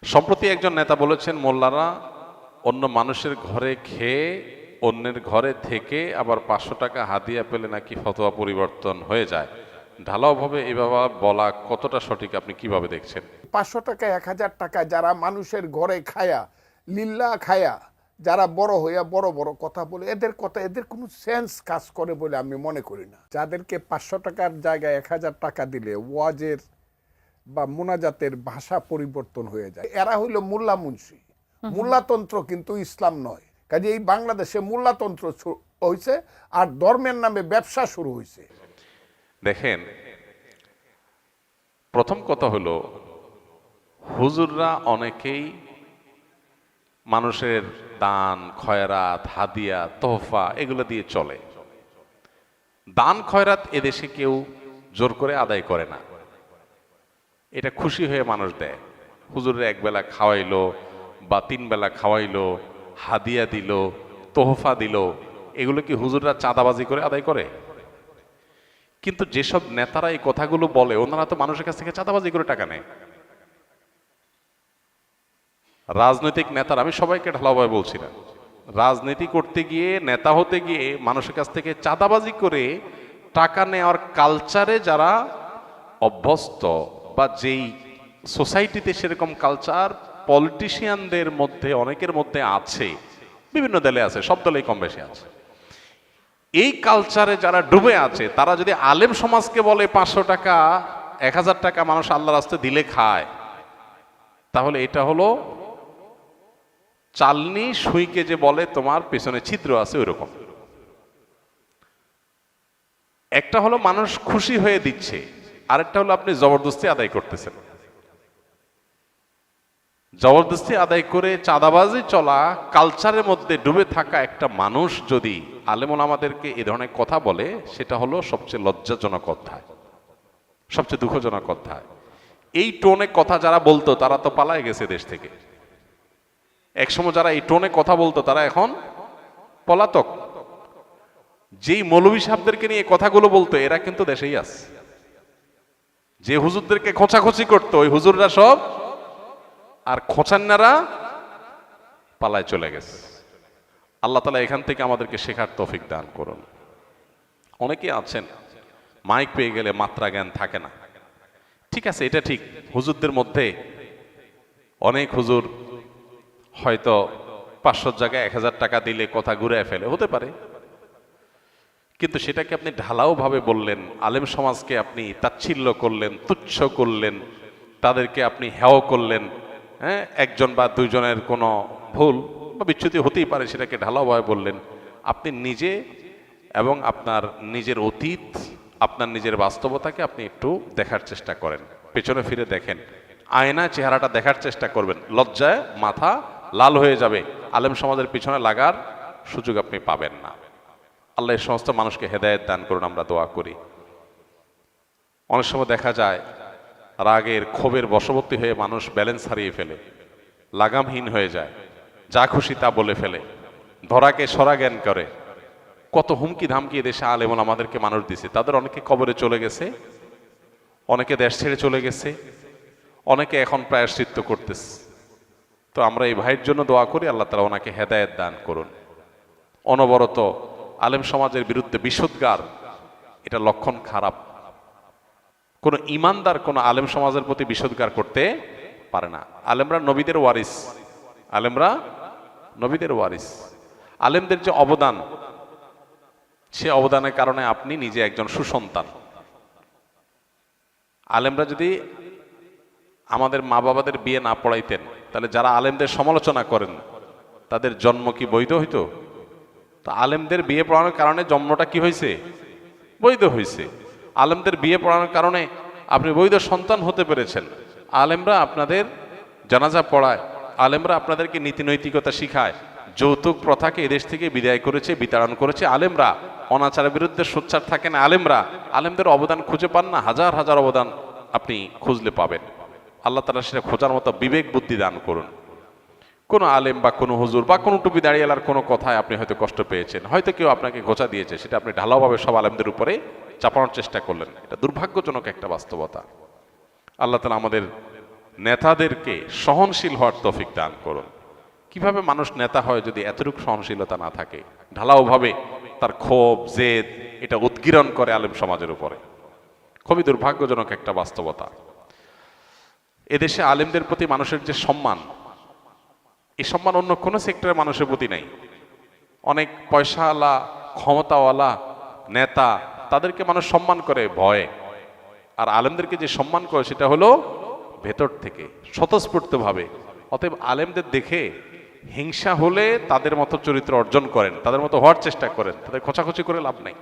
সম্প্রতি একজন নেতা বলেছেন, মোল্লারা অন্য মানুষের ঘরে খেয়ে অন্যের ঘরে থেকে আবার 500 টাকা হাদিয়া পেলে নাকি ফতোয়া পরিবর্তন হয়ে যায়। ঢালাওভাবে এভাবে বলা কতটা সঠিক, আপনি কিভাবে দেখছেন? 500 টাকা 1000 টাকা যারা মানুষের ঘরে খায়া লিল্লা খায়া যারা বড় হইয়া বড় বড় কথা বলে, এদের কথা এদের কোনো সেন্স কাজ করে বলে আমি মনে করি না। যাদেরকে 500 টাকার জায়গায় 1000 টাকা দিলে ওয়াজের বা মোনাজাতের ভাষা পরিবর্তন হয়ে যায়, এরা হইল মোল্লা মুন্সি। মোল্লাতন্ত্র কিন্তু ইসলাম নয়। কাজে এই বাংলাদেশে মোল্লাতন্ত্র হয়েছে আর ধর্মের নামে ব্যবসা শুরু হয়েছে। দেখেন, প্রথম কথা হলো, হুজুররা অনেকেই মানুষের দান খয়রাত হাদিয়া তোহফা এগুলো দিয়ে চলে। দান খয়রাত এদেশে কেউ জোর করে আদায় করে না, এটা খুশি হয়ে মানুষ দেয়। হুজুরের একবেলা খাওয়াইলো বা 3 বেলা খাওয়াইলো, হাদিয়া দিল, তোহফা দিল, এগুলো কি হুজুররা চাঁদাবাজি করে আদায় করে? কিন্তু যেসব নেতারা এই কথাগুলো বলে, ওনারা তো মানুষের কাছ থেকে চাঁদাবাজি করে টাকা নেয়। রাজনৈতিক নেতারা, আমি সবাইকে ঢালাওভাবে বলছি না, রাজনীতি করতে গিয়ে নেতা হতে গিয়ে মানুষের কাছ থেকে চাঁদাবাজি করে টাকা নেওয়ার কালচারে যারা অভ্যস্ত, বা যেই সোসাইটিতে সেরকম কালচার পলিটিশিয়ানদের মধ্যে অনেকের মধ্যে আছে, বিভিন্ন দলে আছে, সব দলেই কম বেশি আছে, এই কালচারে যারা ডুবে আছে, তারা যদি আলেম সমাজকে বলে 500 টাকা 1000 টাকা মানুষ আল্লাহর রাস্তায় দিলে খায়, তাহলে এটা হলো চালনি সুইকে যে বলে তোমার পেছনে ছিদ্র আছে, ওইরকম। একটা হলো মানুষ খুশি হয়ে দিচ্ছে, আরেকটা হলো আপনি জবরদস্তি আদায় করতেছেন। জবরদস্তি আদায় করে চাঁদাবাজি চলা কালচারের মধ্যে ডুবে থাকা একটা মানুষ যদি আলেম ওলামাদেরকে এ ধরনের কথা বলে, সেটা হলো সবচেয়ে লজ্জাজনক অধ্যায়, সবচেয়ে দুঃখজনক অধ্যায়। এই টোনে কথা যারা বলতো তারা তো পালায় গেছে দেশ থেকে। একসময় যারা এই টোনে কথা বলতো তারা এখন পলাতক। যেই মৌলভী সাহেবদেরকে নিয়ে কথাগুলো বলতো এরা কিন্তু দেশেই আছে। যে হুজুরদেরকে খোঁচাখুচি করতো ওই হুজুররা সব আর খোঁচান্নারা পালায় চলে গেছে। আল্লাহ তাআলা এখান থেকে আমাদেরকে শেখার তৌফিক দান করুন। অনেকেই আছেন মাইক পেয়ে গেলে মাত্রা জ্ঞান থাকে না। ঠিক আছে, এটা ঠিক, হুজুরদের মধ্যে অনেক হুজুর হয়তো 500 জায়গায় 1000 টাকা দিলে কথা ঘুরে ফেলে, হতে পারে। কিন্তু সেটাকে আপনি ঢালাও ভাবে বললেন, আলেম সমাজকে আপনি তাচ্ছিল্য করলেন, তুচ্ছ করলেন, তাদেরকে আপনি হেয় করলেন। হ্যাঁ, একজন বা দুইজনের কোনো ভুল বা বিচ্যুতি হতেই পারে, সেটাকে ঢালাওভাবে বললেন। আপনি নিজে এবং আপনার নিজের অতীত, আপনার নিজের বাস্তবতাকে আপনি একটু দেখার চেষ্টা করেন, পেছনে ফিরে দেখেন, আয়নায় চেহারাটা দেখার চেষ্টা করবেন। লজ্জায় মাথা লাল হয়ে যাবে, আলেম সমাজের পিছনে লাগার সুযোগ আপনি পাবেন না। আল্লাহ এই সমস্ত মানুষকে হেদায়েত দান করুন, আমরা দোয়া করি। অনেক সময় দেখা যায় রাগের ক্ষোভের বশবর্তী হয়ে মানুষ ব্যালেন্স হারিয়ে ফেলে, লাগামহীন হয়ে যায়, যা খুশি তা বলে ফেলে, ধরাকে সরা জ্ঞান করে। কত হুমকি ধামকি দেশে আলেম আমাদেরকে মানুষ দিছে, তাদের অনেকে কবরে চলে গেছে, অনেকে দেশ ছেড়ে চলে গেছে, অনেকে এখন প্রায়শ্চিত্ত করতেছে। তো আমরা এই ভাইয়ের জন্য দোয়া করি, আল্লাহ তাআলা ওনাকে হেদায়েত দান করুন। অনবরত আলেম সমাজের বিরুদ্ধে বিষোদ্গার, এটা লক্ষণ খারাপ। কোন ইমানদার কোন আলেম সমাজের প্রতি বিষোদ্গার করতে পারে না। আলেমরা নবীদের ওয়ারিস, আলেমরা নবীদের ওয়ারিস। আলেমদের যে অবদান, সে অবদানের কারণে আপনি নিজে একজন সুসন্তান। আলেমরা যদি আমাদের মা বাবাদের বিয়ে না পড়াইতেন, তাহলে যারা আলেমদের সমালোচনা করেন তাদের জন্ম কি বৈধ হইতো? তা আলেমদের বিয়ে পড়ানোর কারণে জন্মটা কি হয়েছে? বৈধ হয়েছে। আলেমদের বিয়ে পড়ানোর কারণে আপনি বৈধ সন্তান হতে পেরেছেন। আলেমরা আপনাদের জানাজা পড়ায়, আলেমরা আপনাদেরকে নীতি নৈতিকতা শিখায়, যৌতুক প্রথাকে এদেশ থেকে বিদায় করেছে, বিতাড়ন করেছে আলেমরা। অনাচারের বিরুদ্ধে সোচ্চার থাকেন আলেমরা। আলেমদের অবদান খুঁজে পান না? হাজার হাজার অবদান আপনি খুঁজলে পাবেন। আল্লাহ তাআলা সেটা খোঁজার মতো বিবেক বুদ্ধি দান করুন। কোনো আলেম বা কোনো হুজুর বা কোনো টুপি দাঁড়িয়েলার কোনো কথায় আপনি হয়তো কষ্ট পেয়েছেন, হয়তো কেউ আপনাকে ঘোচা দিয়েছে, সেটা আপনি ঢালাওভাবে সব আলেমদের উপরে চাপানোর চেষ্টা করলেন। এটা দুর্ভাগ্যজনক একটা বাস্তবতা। আল্লাহ তাআলা আমাদের নেতাদেরকে সহনশীল হওয়ার তৌফিক দান করুন। কিভাবে মানুষ নেতা হয় যদি এতটুকু সহনশীলতা না থাকে, ঢালাওভাবে তার ক্ষোভ জেদ এটা উদ্গীরণ করে আলেম সমাজের উপরে। খুবই দুর্ভাগ্যজনক একটা বাস্তবতা। এদেশে আলেমদের প্রতি মানুষের যে সম্মান, এই সম্মান অন্য কোনো সেক্টরের মানুষের প্রতি নাই। অনেক পয়সাওয়ালা ক্ষমতাওয়ালা নেতা, তাদেরকে মানুষ সম্মান করে ভয়ে, আর আলেমদেরকে যে সম্মান করে সেটা হলো ভেতর থেকে স্বতঃস্ফূর্তভাবে। অতএব আলেমদের দেখে হিংসা হলে তাদের মতো চরিত্র অর্জন করেন, তাদের মতো হওয়ার চেষ্টা করেন, তাদের খোঁচাখুচি করে লাভ নাই।